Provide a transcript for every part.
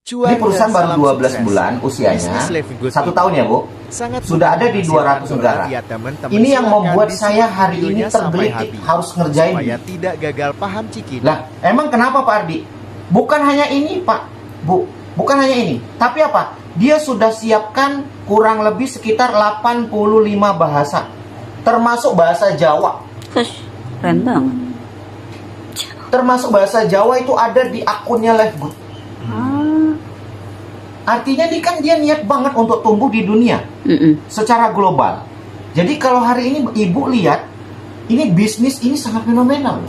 Ini perusahaan baru 12 bulan usianya, 1 tahun ya Bu, sudah ada di 200 negara. Ini yang membuat saya hari ini tergelitik harus ngerjain. Tidak gagal paham Cikini. Lah, emang kenapa Pak Ardi? Bukan hanya ini Pak, Bu, bukan hanya ini. Tapi apa? Dia sudah siapkan kurang lebih sekitar 85 bahasa, termasuk bahasa Jawa. Keren banget. Termasuk bahasa Jawa itu ada di akunnya Lifegood. Artinya ini kan dia niat banget untuk tumbuh di dunia secara global. Jadi kalau hari ini Ibu lihat, ini bisnis ini sangat fenomenal.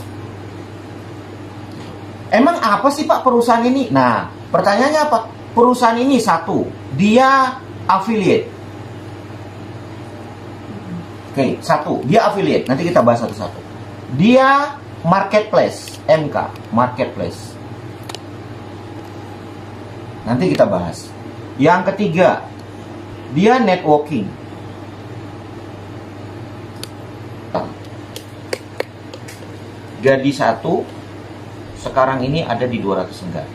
Emang apa sih Pak perusahaan ini? Nah, pertanyaannya apa? Perusahaan ini satu, dia affiliate. Oke, satu, dia affiliate. Nanti kita bahas satu-satu. Dia marketplace, MK, marketplace. Nanti kita bahas. Yang ketiga, dia networking. Jadi satu, sekarang ini ada di 200 negara.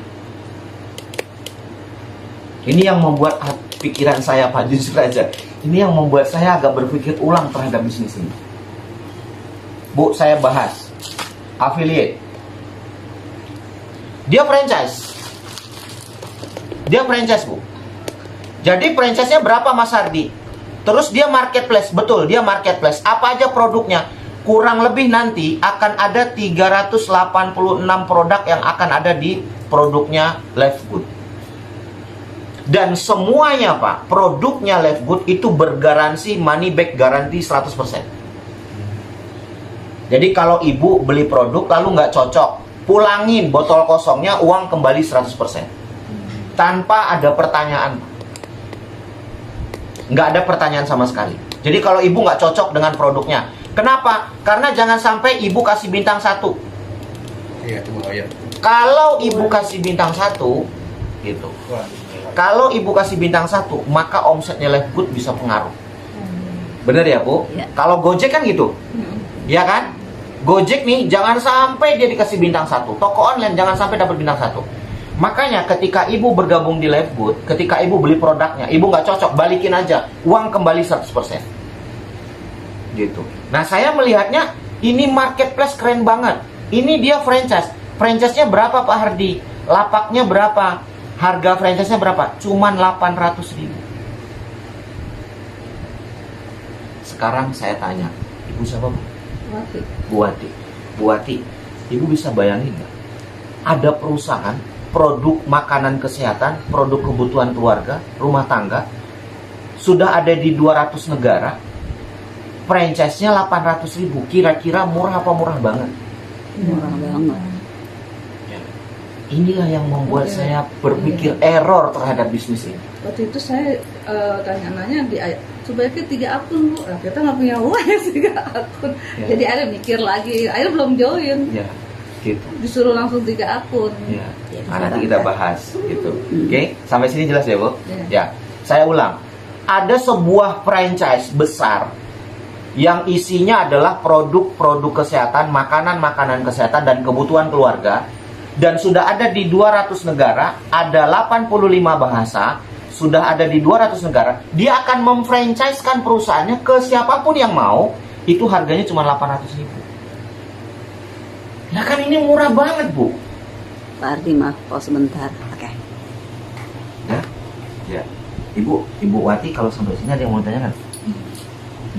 Ini yang membuat pikiran saya Pak, jujur aja. Ini yang membuat saya agak berpikir ulang terhadap bisnis ini. Bu, saya bahas. Affiliate. Dia franchise. Dia franchise Bu. Jadi franchise-nya berapa Mas Ardi? Terus dia marketplace. Betul, dia marketplace. Apa aja produknya? Kurang lebih nanti akan ada 386 produk yang akan ada di produknya Lifegood. Dan semuanya Pak, produknya Lifegood itu bergaransi money back guarantee 100%. Jadi kalau Ibu beli produk lalu nggak cocok, pulangin botol kosongnya, uang kembali 100%. Tanpa ada pertanyaan. Nggak ada pertanyaan sama sekali. Jadi kalau Ibu nggak cocok dengan produknya, kenapa? Karena jangan sampai Ibu kasih bintang 1. Iya, itu bahaya. Kalau Ibu kasih bintang 1, gitu. Kalau Ibu kasih bintang 1, maka omsetnya Lifegood bisa pengaruh. Bener ya Bu? Ya. Kalau Gojek kan gitu, ya kan? Gojek nih jangan sampai dia dikasih bintang 1. Toko online jangan sampai dapat bintang 1. Makanya ketika Ibu bergabung di Lifegood, ketika Ibu beli produknya, Ibu nggak cocok, balikin aja, uang kembali 100%. Gitu. Nah saya melihatnya ini marketplace keren banget. Ini dia franchise. Franchise-nya berapa Pak Hardi? Lapaknya berapa? Harga franchise-nya berapa? Cuman 800.000. Sekarang saya tanya, Ibu siapa Bu? Bu Wati. Ibu bisa bayangin nggak? Ada perusahaan produk makanan kesehatan, produk kebutuhan keluarga, rumah tangga, sudah ada di 200 negara, franchise-nya 800.000. Kira-kira murah apa murah banget? Murah banget. Ya. Inilah yang membuat saya berpikir error terhadap bisnis ini. Waktu itu saya tanya-nanya sebaiknya 3 akun Bu. Nah, kita nggak punya uang ya 3 akun. Ya. Jadi akhirnya mikir lagi, akhirnya belum join. Ya, gitu. Disuruh langsung 3 akun. Ya. Nah, nanti kita bahas gitu. Oke, sampai sini jelas ya Bu? Ya. Saya ulang. Ada sebuah franchise besar yang isinya adalah produk-produk kesehatan, makanan-makanan kesehatan dan kebutuhan keluarga, dan sudah ada di 200 negara, ada 85 bahasa, sudah ada di 200 negara. Dia akan memfranchise-kan perusahaannya ke siapapun yang mau. Itu harganya cuma 800.000. Nah kan ini murah banget Bu. Pak Ardi, maaf, pause sebentar. Oke. Ya, ya. Ibu Wati, kalau sampai sini ada yang mau ditanyakan?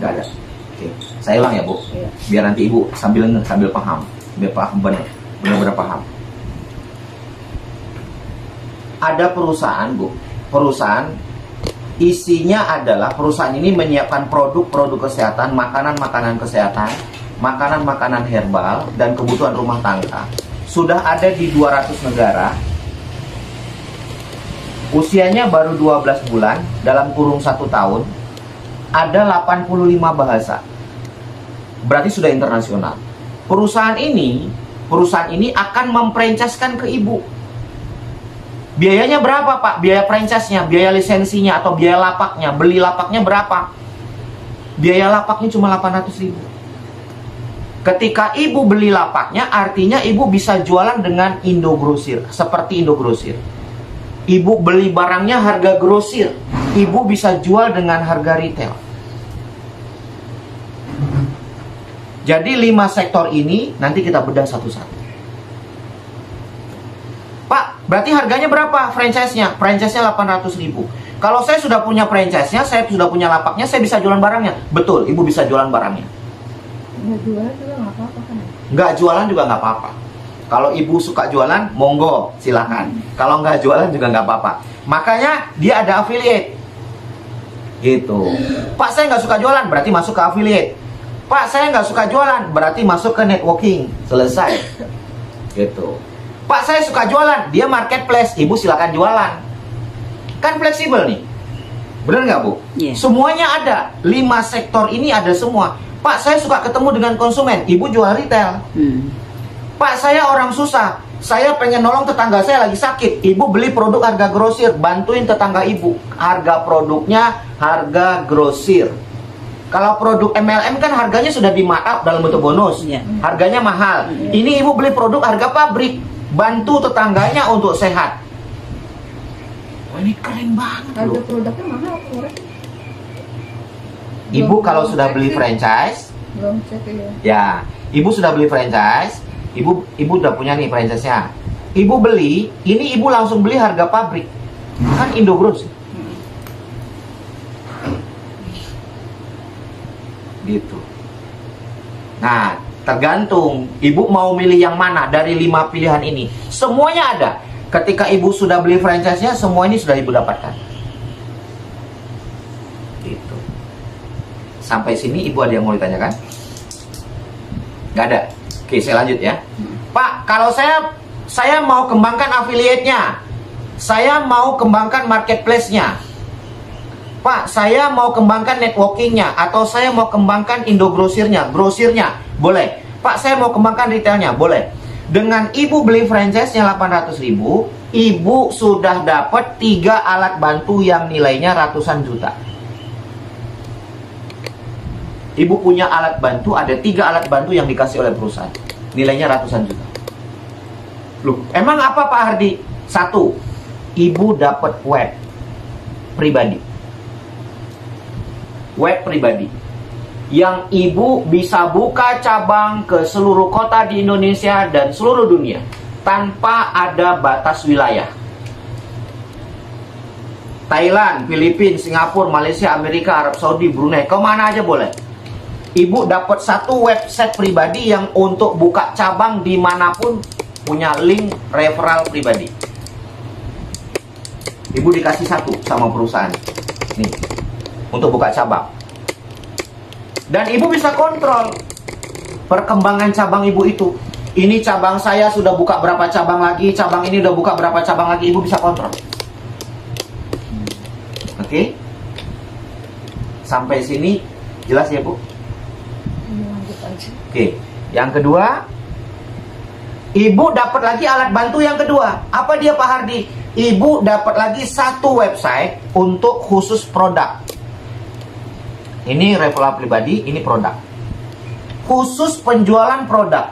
Nggak ada. Oke, saya ulang ya Bu. Biar nanti Ibu sambil paham, biar paham benar-benar paham. Ada perusahaan Bu, perusahaan isinya adalah perusahaan ini menyiapkan produk-produk kesehatan, makanan-makanan kesehatan, makanan-makanan herbal dan kebutuhan rumah tangga. Sudah ada di 200 negara. Usianya baru 12 bulan, dalam kurung 1 tahun. Ada 85 bahasa. Berarti sudah internasional. Perusahaan ini akan memfranchise-kan ke Ibu. Biayanya berapa Pak? Biaya franchise-nya, biaya lisensinya atau biaya lapaknya, beli lapaknya berapa? Biaya lapaknya cuma 800.000. Ketika Ibu beli lapaknya, artinya Ibu bisa jualan dengan Indogrosir, seperti Indogrosir. Ibu beli barangnya harga grosir, ibu bisa jual dengan harga retail. Jadi 5 sektor ini nanti kita bedah satu-satu. Pak, berarti harganya berapa franchise-nya? Franchise-nya 800.000. Kalau saya sudah punya franchise-nya, saya sudah punya lapaknya, saya bisa jualan barangnya. Betul, ibu bisa jualan barangnya. Nggak jualan juga nggak apa-apa kan? Nggak jualan juga nggak apa-apa. Kalau ibu suka jualan, monggo, silahkan. Kalau nggak jualan juga nggak apa-apa. Makanya dia ada affiliate. Gitu. Pak, saya nggak suka jualan, berarti masuk ke affiliate. Pak, saya nggak suka jualan, berarti masuk ke networking. Selesai. Gitu. Pak, saya suka jualan, dia marketplace, ibu silakan jualan. Kan fleksibel nih. Bener nggak, Bu? Iya. Semuanya ada. 5 sektor ini ada semua. Pak, saya suka ketemu dengan konsumen, ibu jual retail. Pak, saya orang susah, saya pengen nolong tetangga saya lagi sakit, ibu beli produk harga grosir, bantuin tetangga ibu. Harga produknya harga grosir. Kalau produk MLM kan harganya sudah di markup dalam bentuk bonus. Iya. Harganya mahal. Ini ibu beli produk harga pabrik, bantu tetangganya untuk sehat. Wah, ini keren banget Harga loh. produknya mahal apa murah? Ibu kalau Belum sudah cek beli sih. franchise, Belum cek ya. ya, ibu sudah beli franchise, ibu udah punya nih franchise-nya. Ibu beli, ini ibu langsung beli harga pabrik. Kan Indogrowth. Gitu. Nah, tergantung ibu mau milih yang mana dari 5 pilihan ini. Semuanya ada. Ketika ibu sudah beli franchise-nya, semua ini sudah ibu dapatkan. Gitu. Sampai sini ibu ada yang mau ditanyakan? Nggak ada. Oke, saya lanjut ya. Pak, kalau saya mau kembangkan affiliate-nya, saya mau kembangkan marketplace-nya, Pak, saya mau kembangkan networking-nya, atau saya mau kembangkan grosirnya, boleh. Pak, saya mau kembangkan retailnya, boleh. Dengan ibu beli franchise-nya 800.000, ibu sudah dapat 3 alat bantu yang nilainya ratusan juta. Ibu punya alat bantu, ada 3 alat bantu yang dikasih oleh perusahaan, nilainya ratusan juta. Loh, emang apa Pak Hardi? 1, ibu dapat web pribadi. Web pribadi yang ibu bisa buka cabang ke seluruh kota di Indonesia dan seluruh dunia tanpa ada batas wilayah. Thailand, Filipina, Singapura, Malaysia, Amerika, Arab Saudi, Brunei, kemana aja boleh. Ibu dapat 1 website pribadi yang untuk buka cabang dimanapun punya link referral pribadi. Ibu dikasih 1 sama perusahaan nih untuk buka cabang. Dan ibu bisa kontrol perkembangan cabang ibu itu. Ini cabang saya sudah buka berapa cabang lagi, cabang ini udah buka berapa cabang lagi, ibu bisa kontrol. Oke? Sampai sini jelas ya, Bu? Lanjut aja. Oke. Yang kedua, ibu dapat lagi alat bantu yang kedua. Apa dia Pak Hardi? Ibu dapat lagi 1 website untuk khusus produk. Ini referral pribadi, ini produk. Khusus penjualan produk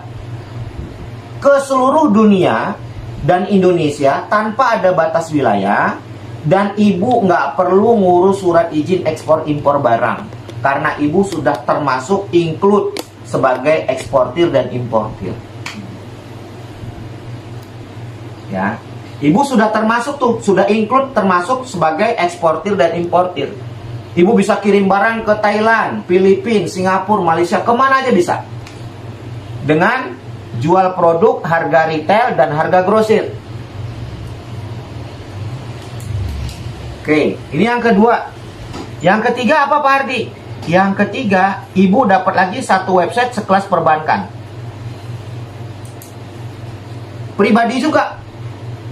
ke seluruh dunia dan Indonesia tanpa ada batas wilayah. Dan ibu nggak perlu ngurus surat izin ekspor impor barang, karena ibu sudah termasuk include sebagai eksportir dan importir. Ya, ibu sudah termasuk tuh, sudah include termasuk sebagai eksportir dan importir. Ibu bisa kirim barang ke Thailand, Filipina, Singapura, Malaysia, kemana aja bisa. Dengan jual produk harga retail dan harga grosir. Oke, ini yang kedua. Yang ketiga apa Pak Hardi? Yang ketiga, ibu dapat lagi 1 website sekelas perbankan. Pribadi juga.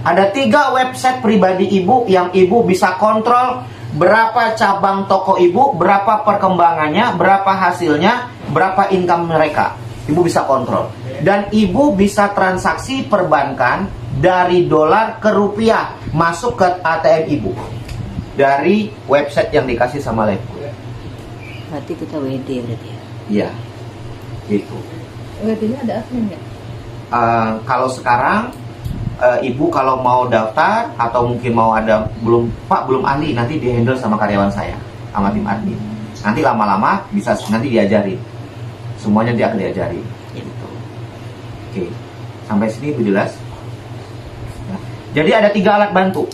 Ada 3 website pribadi ibu yang ibu bisa kontrol berapa cabang toko ibu, berapa perkembangannya, berapa hasilnya, berapa income mereka. Ibu bisa kontrol. Dan ibu bisa transaksi perbankan dari dolar ke rupiah masuk ke ATM ibu dari website yang dikasih sama Levo. Berarti kita WD berarti ya. Iya, gitu. WD-nya ada admin nggak? Kalau sekarang ibu kalau mau daftar atau mungkin mau ada belum ahli, nanti di handle sama karyawan saya, sama tim admin. Nanti lama-lama bisa nanti diajarin, semuanya dia akan diajarin. Gitu. Oke, sampai sini ibu jelas. Nah, jadi ada 3 alat bantu.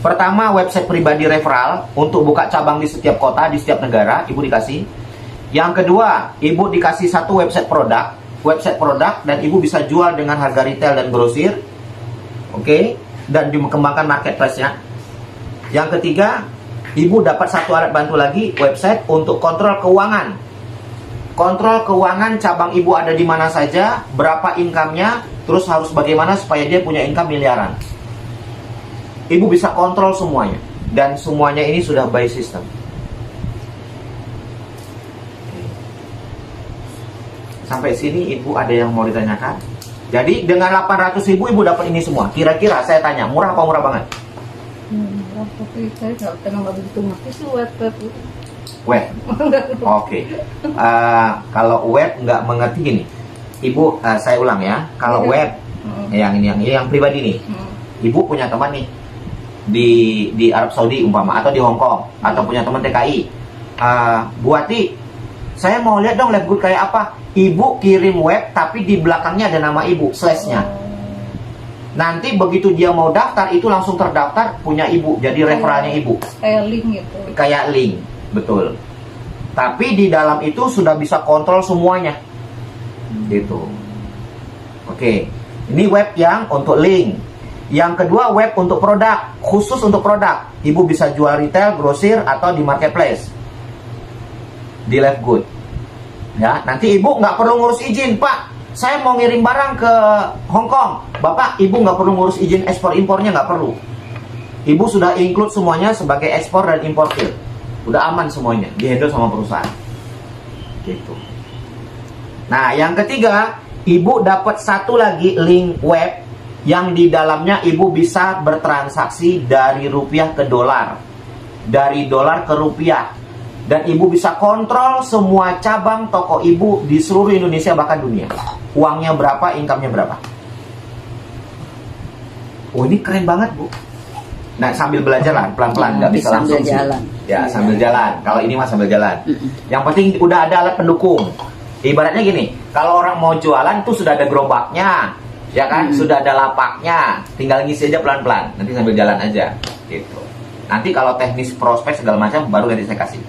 Pertama, website pribadi referral untuk buka cabang di setiap kota, di setiap negara, ibu dikasih. Yang kedua, ibu dikasih 1 website produk, dan ibu bisa jual dengan harga retail dan grosir. Oke, dan dikembangkan marketplace-nya. Yang ketiga, ibu dapat 1 alat bantu lagi, website untuk kontrol keuangan. Kontrol keuangan cabang ibu ada di mana saja, berapa income-nya, terus harus bagaimana supaya dia punya income miliaran. Ibu bisa kontrol semuanya, dan semuanya ini sudah by system. Sampai sini ibu ada yang mau ditanyakan? Jadi dengan 800.000 ibu dapat ini semua. Kira-kira saya tanya, murah apa murah banget? Murah, tapi saya nggak begitu ngerti sih web itu. Web. Oke. Kalau web nggak mengerti gini. Ibu, saya ulang ya. Kalau web yang pribadi nih. Ibu punya teman nih di Arab Saudi umpama, atau di Hong Kong, atau punya teman TKI. Bu Ati, saya mau lihat dong Lab Good kayak apa. Ibu kirim web tapi di belakangnya ada nama ibu, slash-nya. Nanti begitu dia mau daftar, itu langsung terdaftar punya ibu, jadi referralnya ibu. Kayak link gitu. Kayak link, betul. Tapi di dalam itu sudah bisa kontrol semuanya. Gitu. Oke. Ini web yang untuk link. Yang kedua, web untuk produk, khusus untuk produk. Ibu bisa jual retail, grosir, atau di marketplace. Di Lab Good. Ya, nanti ibu nggak perlu ngurus izin, Pak. Saya mau ngirim barang ke Hong Kong. Bapak, ibu nggak perlu ngurus izin ekspor impornya, nggak perlu. Ibu sudah include semuanya sebagai ekspor dan importir. Udah aman semuanya, dihandle sama perusahaan. Gitu. Nah, yang ketiga, ibu dapat 1 lagi link web yang di dalamnya ibu bisa bertransaksi dari rupiah ke dolar, dari dolar ke rupiah, dan ibu bisa kontrol semua cabang toko ibu di seluruh Indonesia bahkan dunia. Uangnya berapa, income-nya berapa. Oh, ini keren banget, Bu. Nah, sambil belajar lah, pelan-pelan, nggak bisa langsung jalan. Ya, sambil jalan. Kalau ini mah sambil jalan. Yang penting udah ada alat pendukung. Ibaratnya gini, kalau orang mau jualan tuh sudah ada gerobaknya, ya kan? Sudah ada lapaknya, tinggal ngisi aja pelan-pelan. Nanti sambil jalan aja, gitu. Nanti kalau teknis prospek segala macam baru nanti saya kasih.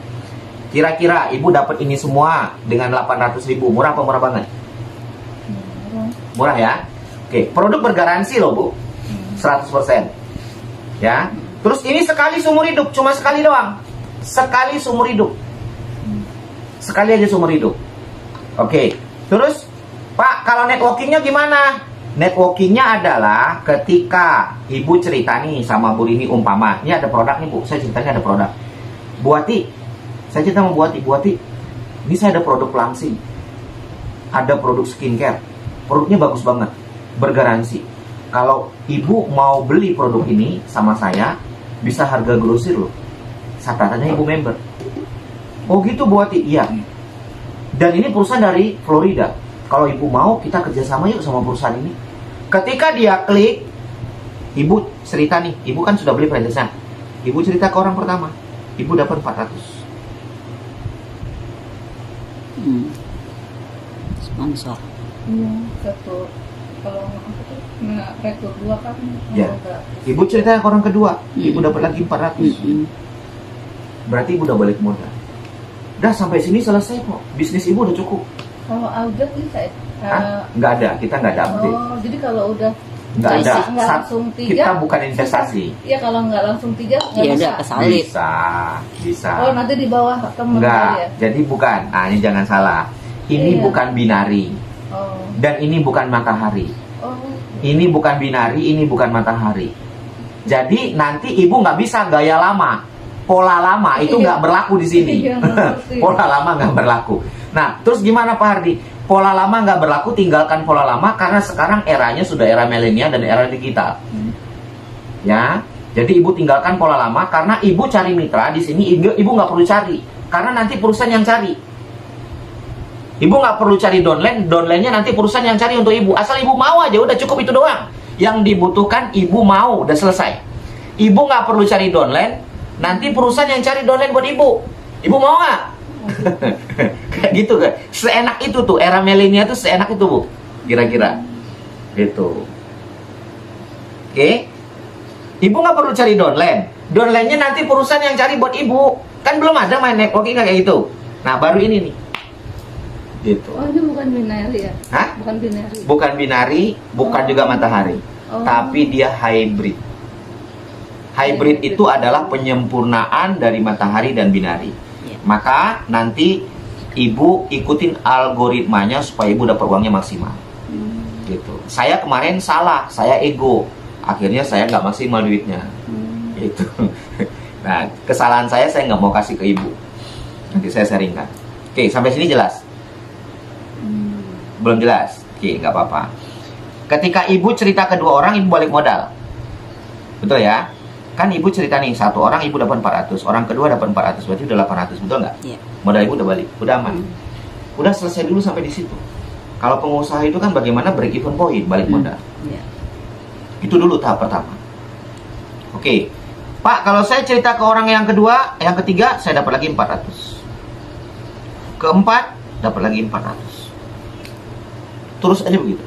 Kira-kira ibu dapat ini semua dengan 800.000, murah apa murah banget? Murah ya? Oke, produk bergaransi loh, Bu. 100%. Ya. Terus ini sekali seumur hidup, cuma sekali doang. Sekali seumur hidup. Sekali aja seumur hidup. Oke. Terus, Pak, kalau networkingnya gimana? Networkingnya adalah ketika ibu cerita nih sama Bu Rini umpama, ini ada produk nih Bu, saya ceritanya ada produk. Bu Ati, saya cerita sama Bu Ati, Bu Ati, ini saya ada produk langsing, ada produk skincare, produknya bagus banget, bergaransi. Kalau ibu mau beli produk ini sama saya, bisa harga grosir loh. Catatannya ibu member. Oh gitu Bu Ati, iya. Dan ini perusahaan dari Florida. Kalau ibu mau, kita kerjasama yuk sama perusahaan ini. Ketika dia klik, ibu cerita nih, ibu kan sudah beli franchise-nya. Ibu cerita ke orang pertama, ibu dapat 400. Sponsor. Iya, satu. Kalau rekrut 2 kan. Ya. Ibu cerita ke orang kedua, ibu dapat lagi 400. Berarti ibu udah balik modal. Udah sampai sini selesai kok. Bisnis ibu udah cukup. Kalau audit nih saya Nggak ada, kita nggak ada update. oh, jadi kalau udah Nggak ada. nggak langsung 3, Kita bukan investasi. Iya, kalau nggak langsung 3 nggak Iya, bisa. udah kesalip. Bisa. Oh, nanti di bawah temen Enggak, ya. jadi bukan. Nah, ini jangan salah. Ini Iya. bukan binari. Oh. Dan ini bukan matahari. Oh. Ini bukan binari, ini bukan matahari. Jadi nanti ibu nggak bisa gaya lama. Pola lama itu nggak berlaku di sini. Iya, ngerti. Pola lama nggak berlaku. Nah, terus gimana Pak Hardi? Pola lama nggak berlaku, tinggalkan pola lama karena sekarang eranya sudah era milenial dan era digital. Ya, jadi ibu tinggalkan pola lama karena ibu cari mitra di sini. Ibu nggak perlu cari karena nanti perusahaan yang cari. Ibu nggak perlu cari downline, downline-nya nanti perusahaan yang cari untuk ibu. Asal ibu mau aja, udah cukup itu doang. Yang dibutuhkan ibu mau, udah selesai. Ibu nggak perlu cari downline, nanti perusahaan yang cari downline buat ibu. Ibu mau nggak? Kayak gitu kan. Seenak itu tuh, era milenial tuh seenak itu, Bu. Kira-kira. Gitu. Oke. Ibu nggak perlu cari downline. Downline-nya nanti perusahaan yang cari buat ibu. Kan belum ada main networking kayak gitu. Nah, baru ini nih. Gitu. Oh, ini bukan binary ya? Hah? Bukan binary. Bukan binari, bukan juga matahari. Oh. Tapi dia hybrid. Hybrid itu adalah penyempurnaan dari matahari dan binari. Ya. Maka nanti ibu ikutin algoritmanya supaya ibu dapat uangnya maksimal. Gitu. Saya kemarin salah, saya ego. Akhirnya saya nggak maksimal duitnya. Gitu. Nah, kesalahan saya nggak mau kasih ke ibu. Nanti saya sharingkan. Oke, sampai sini jelas? Belum jelas? Oke, nggak apa-apa. Ketika ibu cerita ke dua orang, ibu balik modal. Betul ya? Kan ibu cerita nih, satu orang ibu dapat 400, orang kedua dapat 400, berarti udah 800, betul nggak? Iya. Modal ibu udah balik, udah aman. Udah selesai dulu sampai di situ. Kalau pengusaha itu kan bagaimana break even point, balik modal. Iya. Itu dulu tahap pertama. Oke, Pak, kalau saya cerita ke orang yang kedua, yang ketiga, saya dapat lagi 400. Keempat, dapat lagi 400. Terus aja begitu.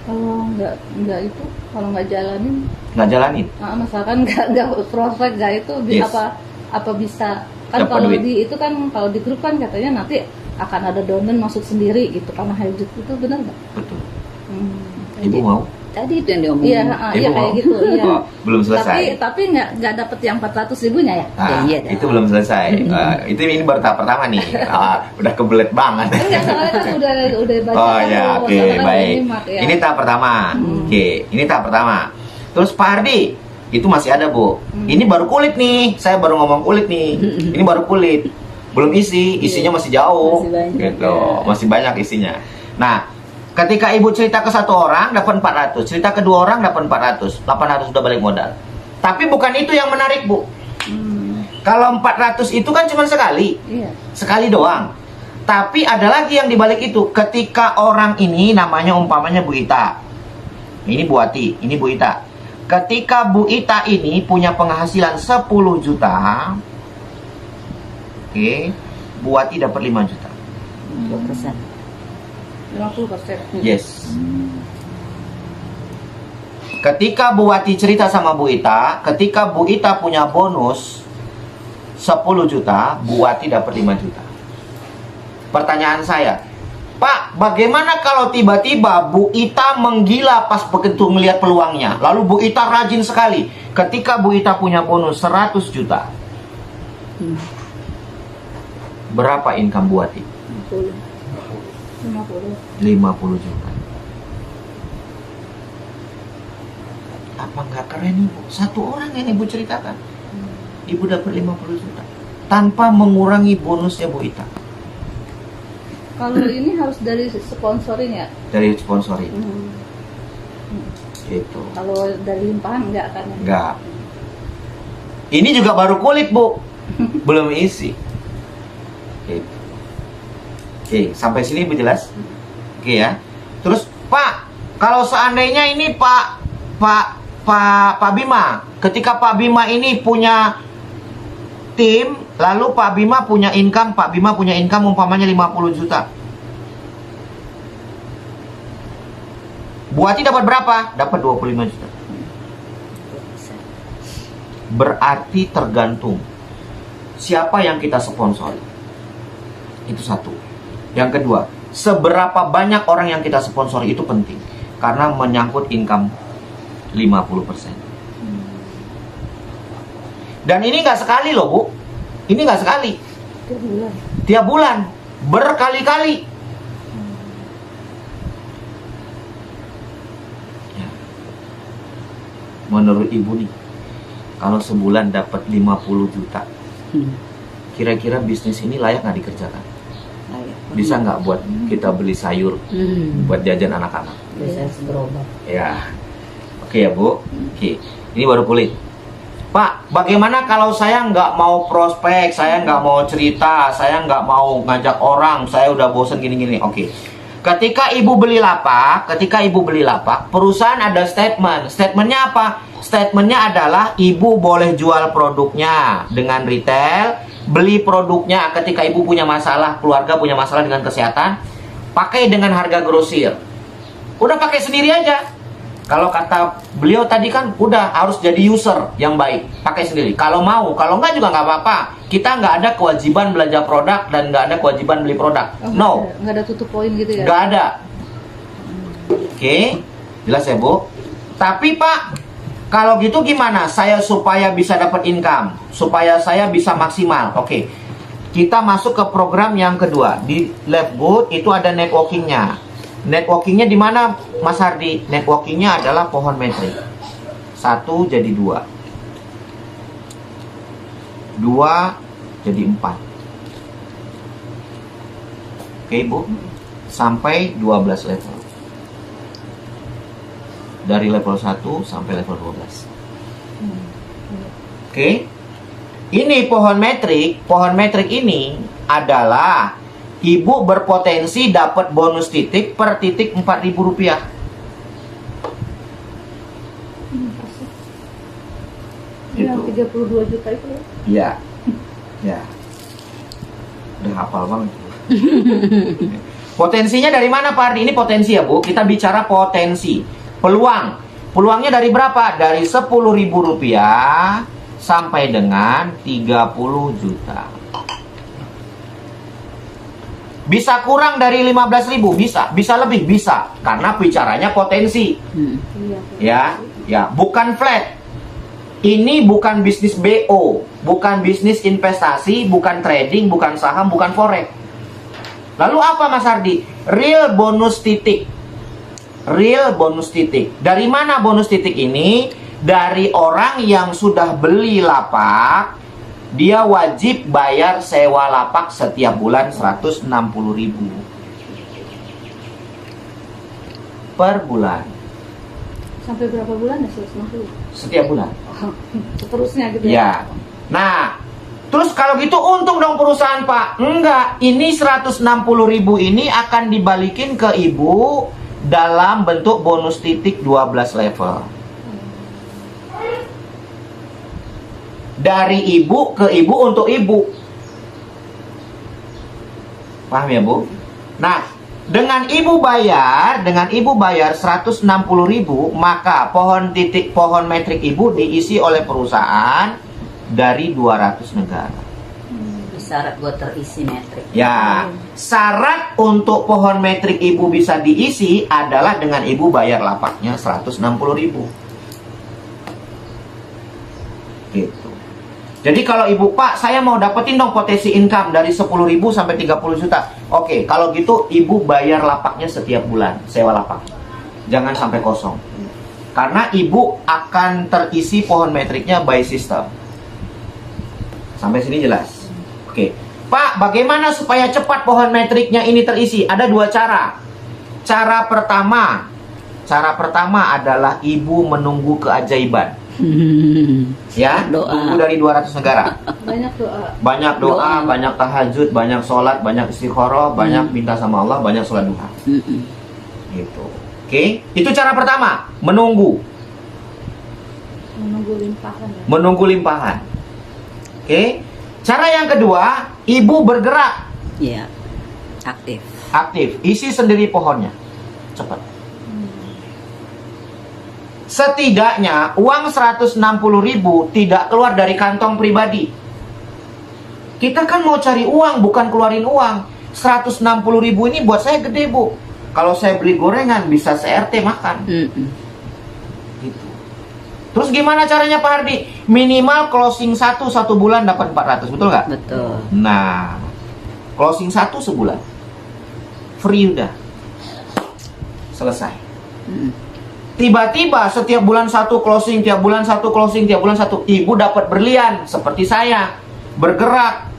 Kalau nggak itu, kalau nggak jalanin, Nggak jalanin. misalkan nggak prospek nggak itu, Yes. apa bisa kan Dapat kalau duit. di itu kan kalau di grup kan katanya nanti akan ada downline masuk sendiri gitu karena hybrid itu benar nggak? Betul. Kayak Ibu gitu. mau? Tadi itu yang diomongin. Iya, Ibu iya mau? kayak gitu. Iya. Oh, belum selesai. Tapi nggak dapet yang 400 ribunya ya? Nah, Iya, itu belum selesai. Itu ini baru tahap pertama nih. Udah kebelet banget. Enggak, soalnya kan udah baca. Oh kan, ya, soalnya oke, kan udah baik. nyimak, ya. Ini tahap pertama. Oke, ini tahap pertama. Terus Pak Ardi, itu masih ada, Bu. Ini baru kulit nih. Saya baru ngomong kulit nih. Ini baru kulit. Belum isi, isinya masih jauh. Masih banyak, Gitu. ya. Masih banyak isinya. Nah, ketika ibu cerita ke satu orang dapat 400, cerita ke dua orang dapat 400, 800 sudah balik modal. Tapi bukan itu yang menarik, Bu. Kalau 400 itu kan cuma sekali. Iya. Sekali doang. Tapi ada lagi yang dibalik itu. Ketika orang ini namanya umpamanya Bu Ita. Ini Bu Ati, ini Bu Ita. Ketika Bu Ita ini punya penghasilan 10 juta. Oke, Bu Ati dapat 5 juta. 2%. 50%. Yes. Ketika Bu Ati cerita sama Bu Ita, ketika Bu Ita punya bonus 10 juta, Bu Ati dapat 5 juta. Pertanyaan saya, Pak, bagaimana kalau tiba-tiba Bu Ita menggila pas begitu melihat peluangnya? Lalu Bu Ita rajin sekali. Ketika Bu Ita punya bonus 100 juta. Berapa income Bu Ati? 50. 50 juta. Apa nggak keren Ibu? Satu orang yang Ibu ceritakan. Ibu dapat 50 juta. Tanpa mengurangi bonusnya Bu Ita. Kalau ini harus dari sponsoring ya? Dari sponsoring. Gitu. Kalau dari limpahan enggak kan? ya? Enggak. Ini juga baru kulit, Bu. Belum isi. Gitu. Oke, sampai sini Ibu jelas? Oke ya. Terus, Pak, kalau seandainya ini Pak Bima, ketika Pak Bima ini punya tim, lalu Pak Bima punya income umpamanya 50 juta. Bu Ati dapat berapa? Dapat 25 juta. Berarti tergantung siapa yang kita sponsori. Itu satu. Yang kedua, seberapa banyak orang yang kita sponsori itu penting. Karena menyangkut income 50%. Dan ini nggak sekali loh, Bu. Ini nggak sekali. Tiap bulan. Tiap bulan. Berkali-kali. Ya. Menurut Ibu nih, kalau sebulan dapat 50 juta, kira-kira bisnis ini layak nggak dikerjakan? Bisa nggak buat kita beli sayur, buat jajan anak-anak? Bisa berobat. Ya. Oke ya, Bu. Oke. Ini baru kulit. Pak, bagaimana kalau saya nggak mau prospek, saya nggak mau cerita, saya nggak mau ngajak orang, saya udah bosen gini-gini. Oke. Ketika ibu beli lapak, perusahaan ada statement. Statementnya apa? Statementnya adalah ibu boleh jual produknya dengan retail, beli produknya ketika ibu punya masalah, keluarga punya masalah dengan kesehatan, pakai dengan harga grosir. Udah pakai sendiri aja. Kalau kata beliau tadi kan udah harus jadi user yang baik, pakai sendiri. Kalau mau, kalau enggak juga nggak apa-apa. Kita nggak ada kewajiban belanja produk dan nggak ada kewajiban beli produk. No, nggak ada tutup poin gitu ya? nggak ada. Oke, jelas ya Bu. Tapi Pak, kalau gitu gimana? Saya supaya bisa dapat income, supaya saya bisa maksimal. Oke, kita masuk ke program yang kedua. Di Left Good itu ada networkingnya. Networkingnya di mana, Mas Hardi? Networkingnya adalah pohon metrik. 1 jadi 2, 2 jadi 4. Oke Bu, sampai 12 level. Dari level 1 sampai level 12. Oke. Ini pohon metrik. Pohon metrik ini adalah ibu berpotensi dapat bonus titik per titik Rp4.000. Yang 32 juta itu ya? Iya. Ya. Udah hafal banget. Potensinya dari mana Pak Ardi? Ini potensi ya Bu. Kita bicara potensi. Peluang. Peluangnya dari berapa? Dari Rp10.000 sampai dengan 30 juta. Bisa kurang dari 15.000, bisa. Bisa lebih, bisa. Karena bicaranya potensi. Ya, ya, bukan flat. Ini bukan bisnis BO, bukan bisnis investasi, bukan trading, bukan saham, bukan forex. Lalu apa Mas Hardi? Real bonus titik. Real bonus titik. Dari mana bonus titik ini? Dari orang yang sudah beli lapak, dia wajib bayar sewa lapak setiap bulan 160.000 per bulan. Sampai berapa bulan ya? 160? Setiap bulan. Seterusnya gitu Ya. Nah, terus kalau gitu untung dong perusahaan Pak. Enggak, ini 160.000 ini akan dibalikin ke ibu dalam bentuk bonus titik 12 level. Dari ibu ke ibu untuk ibu. Paham ya Bu? Nah, dengan ibu bayar 160.000, maka pohon metrik ibu diisi oleh perusahaan dari 200 negara. Syarat buat terisi metrik. Ya, syarat untuk pohon metrik ibu bisa diisi adalah dengan ibu bayar lapaknya 160.000. Gitu. Jadi kalau ibu, Pak, saya mau dapetin dong potensi income dari 10.000 sampai 30 juta. Oke, kalau gitu ibu bayar lapaknya setiap bulan, sewa lapak. Jangan sampai kosong. Karena ibu akan terisi pohon metriknya by system. Sampai sini jelas. Oke. Pak, bagaimana supaya cepat pohon metriknya ini terisi? Ada 2 cara. Cara pertama adalah ibu menunggu keajaiban. Ya, Doa. tunggu dari 200 negara. Banyak doa. Banyak doa, Doa. banyak tahajud, banyak sholat, banyak istikharah, banyak minta sama Allah, banyak sholat duha. Gitu. Oke, itu cara pertama, menunggu. Menunggu limpahan ya. Menunggu limpahan. Oke. Cara yang kedua, ibu bergerak, Iya. Aktif. aktif, isi sendiri pohonnya. Cepat. Setidaknya uang 160.000 tidak keluar dari kantong pribadi. Kita kan mau cari uang, bukan keluarin uang. 160.000 ini buat saya gede, Bu. Kalau saya beli gorengan bisa se-RT makan. Gitu. Terus gimana caranya Pak Hardi? Minimal closing 1 bulan dapat 400, betul nggak? Betul. Nah, closing 1 sebulan, free udah, selesai. Tiba-tiba setiap bulan 1 closing, tiap bulan 1 closing, tiap bulan 1, ibu dapat berlian seperti saya, bergerak.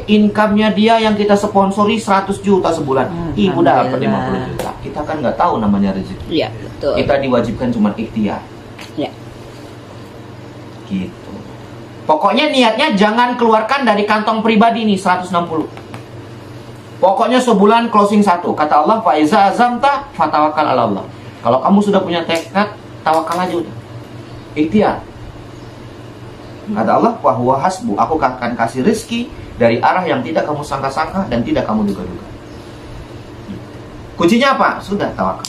Income-nya dia yang kita sponsori 100 juta sebulan, ibu dapat 50 juta. Kita kan nggak tahu namanya rezeki. Iya, betul. Kita diwajibkan cuma ikhtiar. Ya. Gitu. Pokoknya niatnya jangan keluarkan dari kantong pribadi nih 160. Pokoknya sebulan closing 1. Kata Allah, fa iza azamta fatawakkal 'ala Allah. Kalau kamu sudah punya tekad, tawakal aja udah. Ikhtiar. Kata Allah, wa huwa hasbu. Aku akan kasih rezeki dari arah yang tidak kamu sangka-sangka dan tidak kamu duga-duga. Kuncinya apa? Sudah tawakal.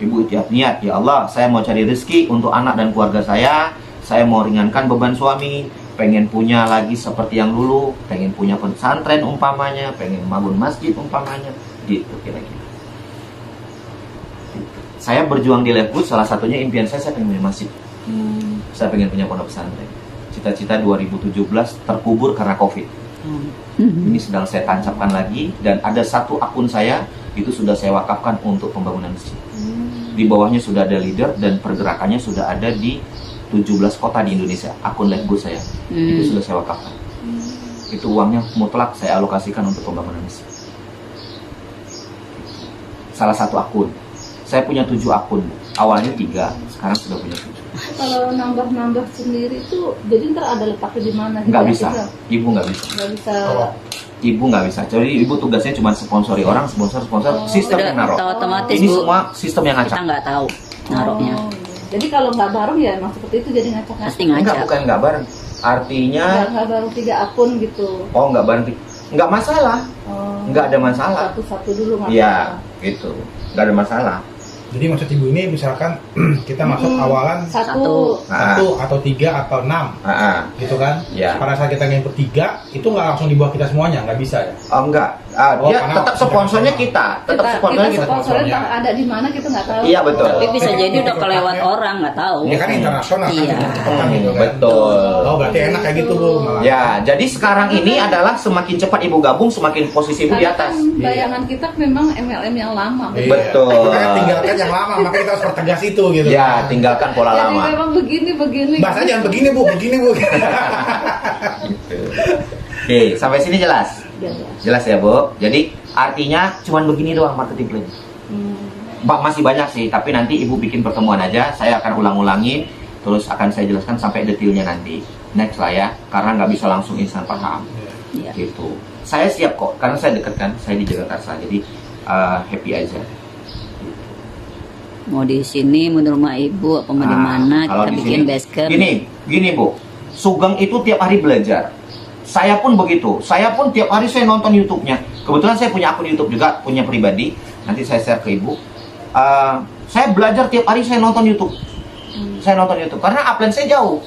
Ibu tiap niat, ya Allah, saya mau cari rezeki untuk anak dan keluarga saya mau ringankan beban suami, pengen punya lagi seperti yang dulu, pengen punya pesantren umpamanya, pengen bangun masjid umpamanya, gitu kira-kira. Saya berjuang di Lifegood, salah satunya impian saya pengen punya masjid. Saya pengen punya pondok pesantren. Cita-cita 2017 terkubur karena COVID. Ini sedang saya tancapkan lagi, dan ada satu akun saya itu sudah saya wakafkan untuk pembangunan masjid. Di bawahnya sudah ada leader dan pergerakannya sudah ada di 17 kota di Indonesia. Akun Lifegood saya itu sudah saya wakafkan. Itu uangnya mutlak saya alokasikan untuk pembangunan masjid. Salah satu akun. Saya punya 7 akun. Awalnya 3, sekarang sudah punya 7. Kalau nambah-nambah sendiri itu, jadi ntar ada letaknya di mana? Nggak bisa. Ibu nggak bisa. Nggak bisa. Ibu nggak bisa. Jadi ibu tugasnya cuma sponsori orang, sponsor, sistem yang naruh. Otomatis Ini Bu, semua sistem yang ngacak. kita nggak tahu naruhnya. Oh, jadi kalau nggak bareng ya emang seperti itu, jadi ngacak-ngacak. Pasti ngacak. Bukan nggak bareng. Artinya, Nggak bareng 3 akun gitu. oh nggak bareng. Nggak masalah. Oh, Nggak ada masalah. Satu-satu dulu nggak Iya, apa-apa. gitu. Nggak ada masalah. Jadi maksud ibu ini misalkan kita masuk awalan Satu. 1 atau 3 atau 6 gitu kan? Ya. Pada saat kita nginput 3 itu nggak langsung di bawah kita semuanya, nggak bisa ya? Oh enggak. Oh, Dia karena tetap sponsornya kita. Tetap sponsornya kita. sponsornya entah ada di mana kita nggak tahu. Iya, betul. Tapi bisa jadi udah kelewat orang, nggak tahu. Ini kan internasional kan, Iya. cepetan gitu kan? Betul. Oh berarti enak kayak gitu Bu malah. Ya, jadi sekarang ini adalah semakin cepat ibu gabung, semakin posisi ibu di Karena atas. kan bayangan kita memang MLM yang lama. Iya. Betul. Makanya tinggalkan yang lama, makanya kita harus pertegas itu gitu. Ya, tinggalkan pola Jadi lama. memang begini. Bahasa jangan begini Bu. Oke, sampai sini jelas. Jelas. Jelas ya, Bu. Jadi artinya cuman begini doang marketing plan. Masih banyak sih, tapi nanti ibu bikin pertemuan aja. Saya akan ulang-ulangin, terus akan saya jelaskan sampai detailnya nanti. Next lah ya, karena nggak bisa langsung instan paham. Iya. Gitu. Saya siap kok, karena saya dekat kan, saya di Jakarta, jadi happy aja. Mau di sini, mau di rumah ibu, apa mau di mana, kalau kita di bikin sini, base camp. Gini Bu, Sugeng itu tiap hari belajar. Saya pun begitu. Saya pun tiap hari saya nonton YouTube-nya. Kebetulan saya punya akun YouTube juga, punya pribadi. Nanti saya share ke ibu. Saya belajar tiap hari, saya nonton YouTube. Saya nonton YouTube karena upline saya jauh.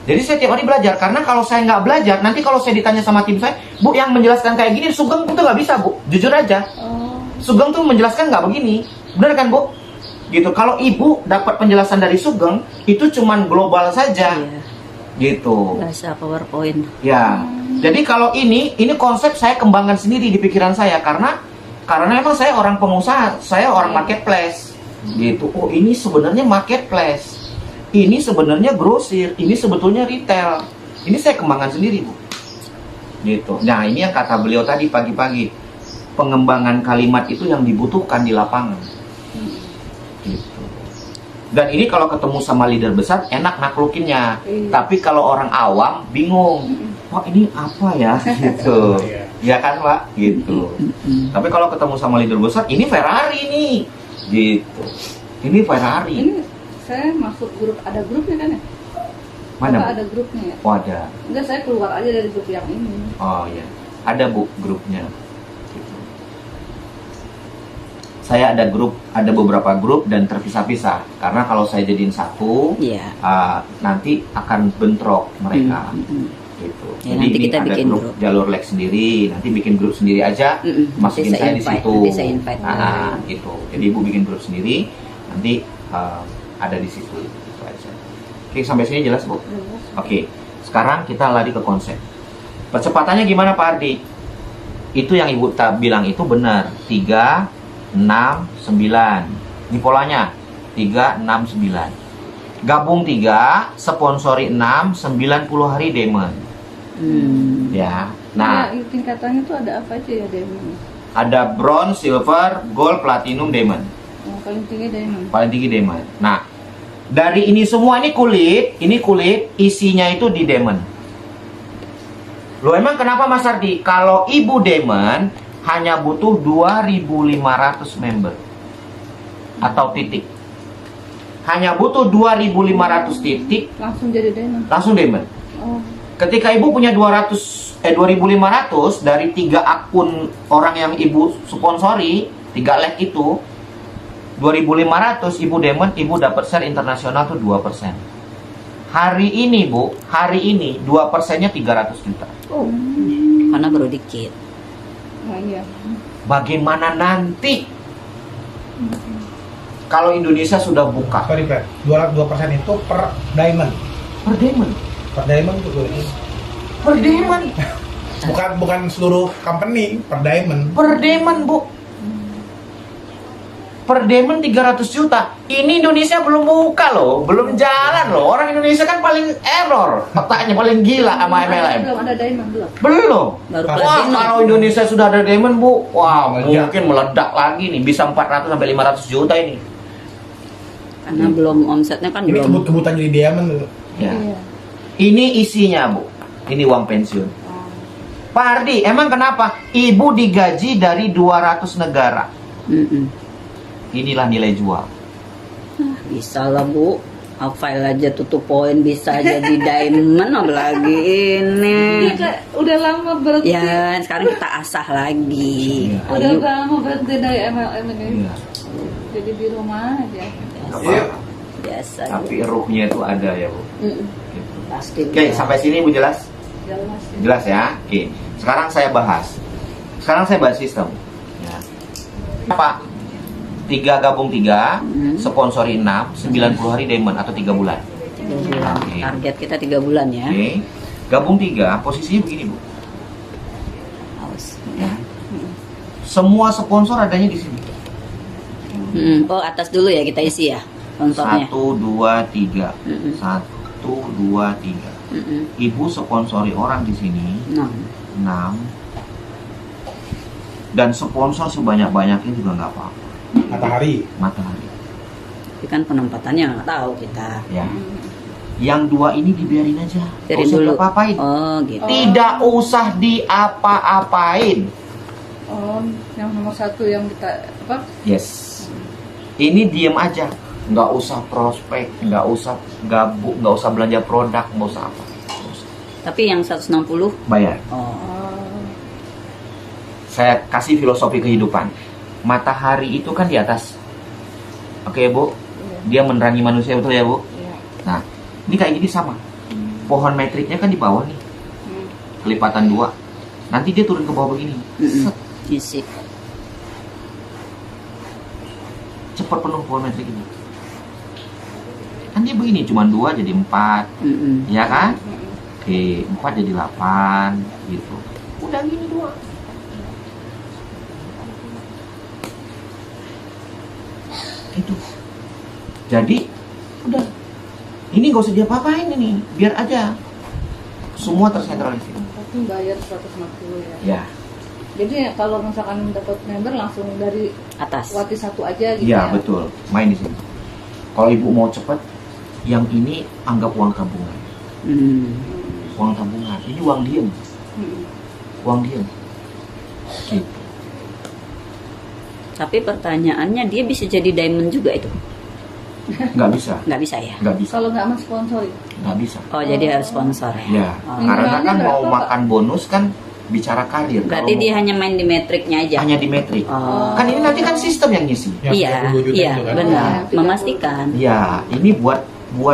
Jadi saya tiap hari belajar. Karena kalau saya nggak belajar, nanti kalau saya ditanya sama tim saya, Bu, yang menjelaskan kayak gini, Sugeng tuh nggak bisa, Bu. Jujur aja. Sugeng tuh menjelaskan nggak begini. Benar kan, Bu? Gitu. Kalau ibu dapat penjelasan dari Sugeng, itu cuman global saja. Iya. Gitu. Bahasa PowerPoint. Ya. Jadi kalau ini konsep saya kembangkan sendiri di pikiran saya karena memang saya orang pengusaha, saya orang marketplace. Gitu. Oh, ini sebenarnya marketplace. Ini sebenarnya grosir, ini sebetulnya retail. Ini saya kembangkan sendiri, Bu. Gitu. Nah, ini yang kata beliau tadi pagi-pagi. Pengembangan kalimat itu yang dibutuhkan di lapangan. Gitu. Dan ini kalau ketemu sama leader besar enak naklukinnya. Tapi kalau orang awam bingung. Wah, ini apa ya? Gitu. Ya kan, Pak? Gitu. Tapi kalau ketemu sama leader besar, ini Ferrari nih. Gitu. Ini Ferrari. Ini saya masuk grup, ada grupnya kan ya? Mana, Apa Bu? ada grupnya ya? Oh, ada. Enggak, saya keluar aja dari grup yang ini. Oh, iya. Ada, Bu, grupnya. Gitu. Saya ada grup, ada beberapa grup dan terpisah-pisah. Karena kalau saya jadiin satu, Iya. nanti akan bentrok mereka. Gitu. Ya, Jadi nanti ini kita ada bikin grup grup. jalur Lex sendiri, nanti bikin grup sendiri aja, masukin Nanti saya di invite, situ. nanti saya invite. Gitu. Jadi ibu bikin grup sendiri, nanti ada di situ. Gitu aja. Oke, sampai sini jelas, Bu? Oke, sekarang kita lari ke konsep. Percepatannya gimana, Pak Ardi? Itu yang ibu bilang itu benar. 3, 6, 9. Ini polanya. 3, 6, 9. Gabung 3, sponsori 6, 90 hari diamond. Ya. Nah, Ya, tingkatannya tuh ada apa aja ya diamond? ada bronze, silver, gold, platinum, diamond. Paling tinggi diamond. Paling tinggi diamond. Nah, dari ini semua ini kulit, isinya itu di diamond. Loh, emang kenapa Mas Ardi? Kalau ibu diamond hanya butuh 2.500 member atau titik. Hanya butuh 2.500 titik Langsung jadi diamond. langsung diamond. Oh. Ketika ibu punya 2.500 dari 3 akun orang yang ibu sponsori, 3 like itu 2.500 ibu diamond, ibu dapat share internasional tuh 2%. Hari ini bu, hari ini 2%-nya 300 juta. Oh. Karena baru dikit. Nah, iya. Bagaimana nanti kalau Indonesia sudah buka Sorry, Pak. 2% itu per diamond. per diamond? Per diamond itu Per diamond? bukan seluruh company, per diamond. Per diamond bu. Per diamond 300 juta. Ini Indonesia belum buka loh, belum jalan loh. Orang Indonesia kan paling error, otaknya paling gila sama MLM. Belum ada diamond belum. Belum. Baru Wah, platinum. kalau Indonesia sudah ada diamond bu, wah Meledak. mungkin meledak lagi nih, bisa 400 sampai 500 juta ini. Karena belum omsetnya kan Ini belum. kebut-kebutan jadi diamond tuh. Ya. Iya. Ini isinya bu, ini uang pensiun. Oh. Pak Ardi, emang kenapa? Ibu digaji dari 200 negara. Mm-mm. Inilah nilai jual. Bisa lah bu. File aja tutup poin bisa jadi diamond apalagi ini. Udah lama berhenti. Ya sekarang kita asah lagi. Udah Ayo. lama berhenti dari MLM ini. Iya. Jadi di rumah aja. Apa? Biasa. Tapi ruhnya itu ada ya bu. Mm-mm. Gitu. Pasti. Oke, sampai sini ibu jelas? Jelas. Jelas ya? Oke. Sekarang saya bahas sistem. Ya. Apa? 3 gabung 3, sponsori 6, 90 hari diamond atau 3 bulan. 3 bulan. Oke. Target kita 3 bulan ya. Oke. Gabung 3, posisinya begini bu. Awas. Ya. Semua sponsor adanya di sini. Oh atas dulu ya kita isi ya sponsornya. 1, 2, 3. Mm-mm. 1, 2, 3. Mm-mm. Ibu sponsori orang di sini Nah, 6. Dan sponsor sebanyak-banyaknya juga nggak apa-apa. Matahari. Matahari. tapi kan penempatannya nggak tahu kita. Ya. Yang 2 ini dibiarin aja. Dari Nggak usah dulu. diapa-apain. Oh gitu. Tidak usah diapa-apain. Oh, yang nomor 1 yang kita apa? Yes. Ini diem aja. Nggak usah prospek, nggak usah gabung, nggak usah belanja produk, nggak usah apa. Nggak usah. Tapi yang 160 Bayar. oh Oh, Saya kasih filosofi kehidupan. Matahari itu kan di atas. Oke bu, dia menerangi manusia, betul ya bu? iya. Nah, ini kayak gini sama. Pohon metriknya kan di bawah nih, Hmm. kelipatan 2. Nanti dia turun ke bawah begini. Mm-mm. Set, isi. cepat penuh pohon metrik ini. Kan dia begini, cuma 2 jadi 4, Mm-mm. ya kan? Oke, 4 jadi 8, gitu. Udah gini 2. Itu. Jadi, udah. Ini gak usah diapa-apain ini, biar aja. Semua tersentralisir. Tapi bayar 150 ya. Ya, Jadi kalau misalkan dapat member langsung dari Atas. Wati 1 aja gitu iya ya. betul. Main di sini. Kalau ibu mau cepat, yang ini anggap uang tabungan. Hmm. Uang tabungan. Ini uang diem. Hmm. Uang diem. Gitu. Tapi pertanyaannya dia bisa jadi diamond juga itu? Nggak bisa. Nggak bisa ya? Nggak bisa. Kalau nggak mensponsori. Nggak bisa. Oh jadi harus sponsor ya? Ya, Oh. karena kan mau Berapa, Pak? makan bonus kan bicara karir. Berarti Kalau dia mau- hanya main di metriknya aja? hanya di metrik. Oh. Kan ini nanti kan sistem yang ngisi. Yang Iya, 32 juta iya itu kan. benar. Oh. Memastikan. Ya, ini buat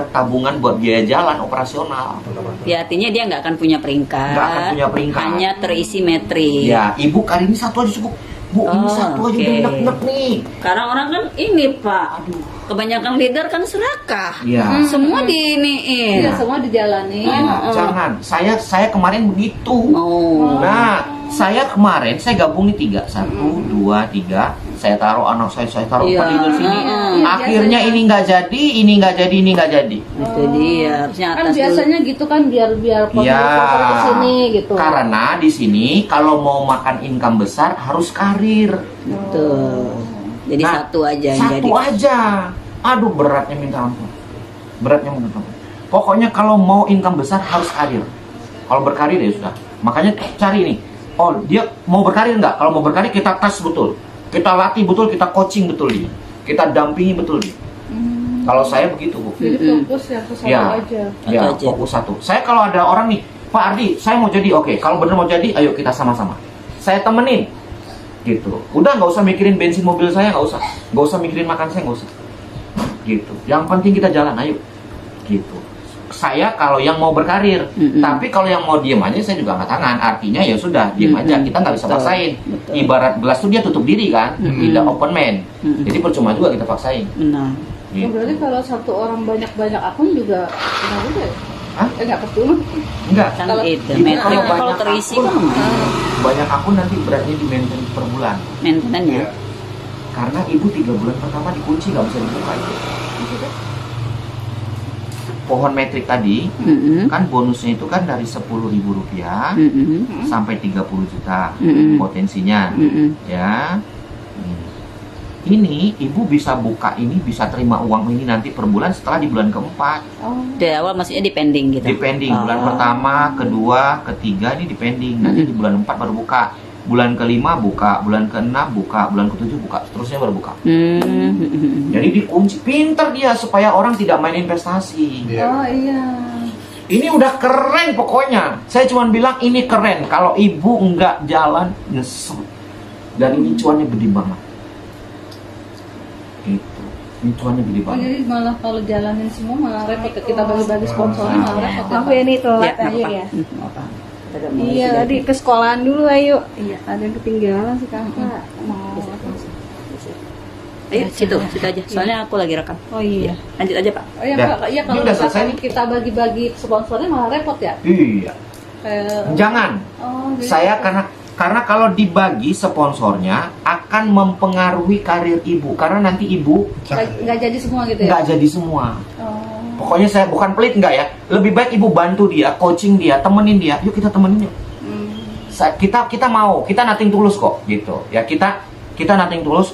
tabungan buat biaya jalan operasional. Ya artinya dia nggak akan punya peringkat. Nggak akan punya peringkat. Hanya terisi metrik. Ya, ibu kali ini 1 aja cukup. Bu, ini Oh, 1 aja oke. udah enak-enak nih. Karena orang kan ini Pak, kebanyakan leader kan serakah. Ya. Semua diiniin. Iya, semua dijalanin. Nah, jangan. Saya kemarin begitu. Oh. Nah, saya kemarin saya gabung nih 3, 1, 2, 3. Saya taruh anak saya taruh Iya. 4 di sini. Iya, Akhirnya biasanya. ini nggak jadi, ini nggak jadi, ini nggak jadi. Itu dia, harusnya Kan atas biasanya gitu kan biar Ya, ke sini gitu. karena di sini kalau mau makan income besar harus karir. dulu. Betul. Jadi Nah, satu aja yang Satu jadi. aja. Aduh, beratnya minta ampun. Beratnya minta ampun. Pokoknya kalau mau income besar harus karir. Kalau berkarir ya sudah. Makanya cari nih Oh, dia mau berkarir nggak? Kalau mau berkarir kita tes betul, kita latih betul, kita coaching betul dia, kita dampingi betul dia. Kalau saya begitu, Bu. Jadi fokus ya ke satu Ya. aja. Ya, Satu aja. fokus satu. Saya kalau ada orang nih, Pak Ardi, saya mau jadi, oke. Kalau bener mau jadi, ayo kita sama-sama. Saya temenin, gitu. Udah nggak usah mikirin bensin mobil saya, nggak usah mikirin makan saya, nggak usah. Gitu. Yang penting kita jalan, ayo. Gitu. Saya kalau yang mau berkarir, tapi kalau yang mau diem aja saya juga angkat tangan. Artinya ya sudah, diem aja. Kita nggak bisa Betul. paksain. Betul. Ibarat gelas tuh dia tutup diri kan, tidak open man. Jadi percuma juga kita paksain. Benar. Oh, Gitu. berarti kalau satu orang banyak-banyak akun juga nggak juga ya? Hah? Nggak percuma. Enggak. Kan Kalau- itu Itu metrik kalau kalau banyak terisi akun, kan banyak akun nanti beratnya di maintenance per bulan. maintenance ya. Karena ibu 3 bulan pertama dikunci nggak bisa dibuka itu. Pohon metrik tadi kan bonusnya itu kan dari Rp10.000 sampai 30 juta potensinya ya. Ini ibu bisa buka ini, bisa terima uang ini nanti per bulan setelah di bulan keempat. Oh. Dari awal maksudnya depending gitu. Depending bulan Oh. pertama, kedua, ketiga ini depending. Nanti di bulan 4 baru buka. Bulan kelima buka, bulan keenam buka, bulan ketujuh buka, seterusnya baru buka. Jadi dikunci, pinter dia supaya orang tidak main investasi. Iya. Oh iya. Ini udah keren pokoknya. Saya cuma bilang ini keren. Kalau ibu nggak jalan nyesel. Dan ini cuannya gede banget. Itu, ini cuannya gede Oh banget. jadi malah kalau jalanin semua malah repot ya. Kita bagi-bagi sponsornya malah repot ya. Maaf ya nih telat Ya, nggak aja apa-apa. ya. Nggak apa-apa. Kita udah mulai Iya sudah. tadi ke sekolahan dulu ayo. Iya ada yang ketinggalan sih kakak. Mau. Ayo situ aja. Soalnya aku lagi rekam. Oh iya. Lanjut aja Pak. Oh iya, Udah. Kak, iya Ini kalau udah selesai misalkan nih. kita bagi-bagi sponsornya malah repot ya. Iya. Kayak Jangan. oh, jadi Saya karena kalau dibagi sponsornya akan mempengaruhi karir ibu. Karena nanti ibu nggak jadi semua gitu ya. nggak jadi semua. Oh. Pokoknya saya bukan pelit nggak ya. Lebih baik ibu bantu dia, coaching dia, temenin dia. Yuk kita temenin yuk. Kita mau, kita nothing tulus kok gitu. Ya kita nothing tulus.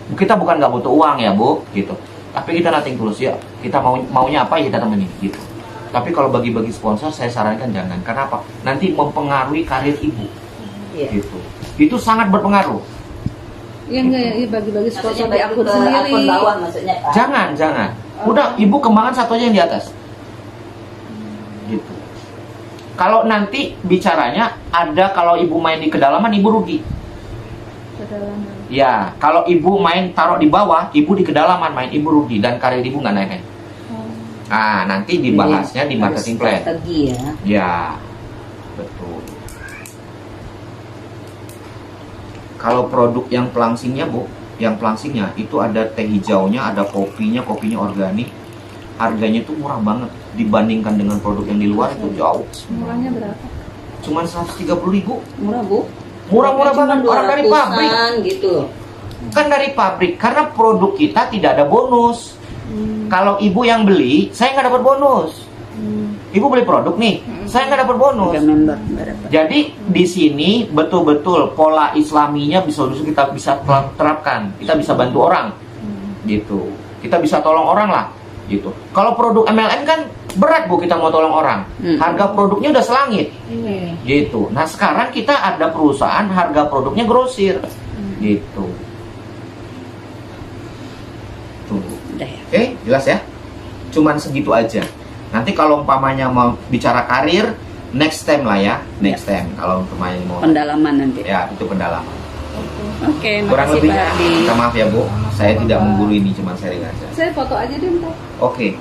Kita bukan nggak butuh uang ya Bu, gitu. Tapi kita nothing tulus ya. Kita maunya apa ya kita temenin gitu. Tapi kalau bagi-bagi sponsor saya sarankan jangan. Karena apa? Nanti mempengaruhi karir ibu. Iya. Gitu. Itu sangat berpengaruh. Iya enggak ya, iya bagi-bagi sponsor di Maksudnya akun ke sendiri. akun bawah maksudnya Pak. Jangan. Udah ibu kembangan satu aja yang di atas. Gitu. Kalau nanti bicaranya ada kalau ibu main di kedalaman ibu rugi. Kedalaman. Ya, kalau ibu main taruh di bawah, ibu di kedalaman main ibu rugi dan karir ibu nggak naik. Oh. Nah, nanti dibahasnya di marketing plan. Strategi ya. Ya, betul. Kalau produk yang pelangsingnya Bu, yang pelangsingnya itu ada teh hijaunya, ada kopinya organik. Harganya itu murah banget dibandingkan dengan produk yang di luar itu jauh. Murahnya berapa? Cuman 130.000. Murah Bu. Murah-murah banget orang dari pabrik. gitu. Kan dari pabrik karena produk kita tidak ada bonus. Kalau ibu yang beli, saya nggak dapat bonus. Ibu beli produk nih, saya nggak dapat bonus. Udah member nggak dapat. Jadi di sini betul-betul pola Islaminya kita bisa terapkan, kita bisa bantu orang, gitu. Kita bisa tolong orang lah, gitu. Kalau produk MLM kan berat Bu kita mau tolong orang, harga produknya udah selangit, Iya. gitu. Nah sekarang kita ada perusahaan harga produknya grosir, gitu. Tuh. Udah ya. Oke, jelas ya? Cuman segitu aja. Nanti kalau umpamanya mau bicara karir, next time lah ya. Next time. Kalau umpamanya mau Pendalaman nanti. ya itu pendalaman. Oke, Kurang makasih lebihnya Pak Adi. minta maaf ya Bu. Saya tidak menggurui ini, cuma sharing aja. Saya foto aja deh, Mbak. Oke.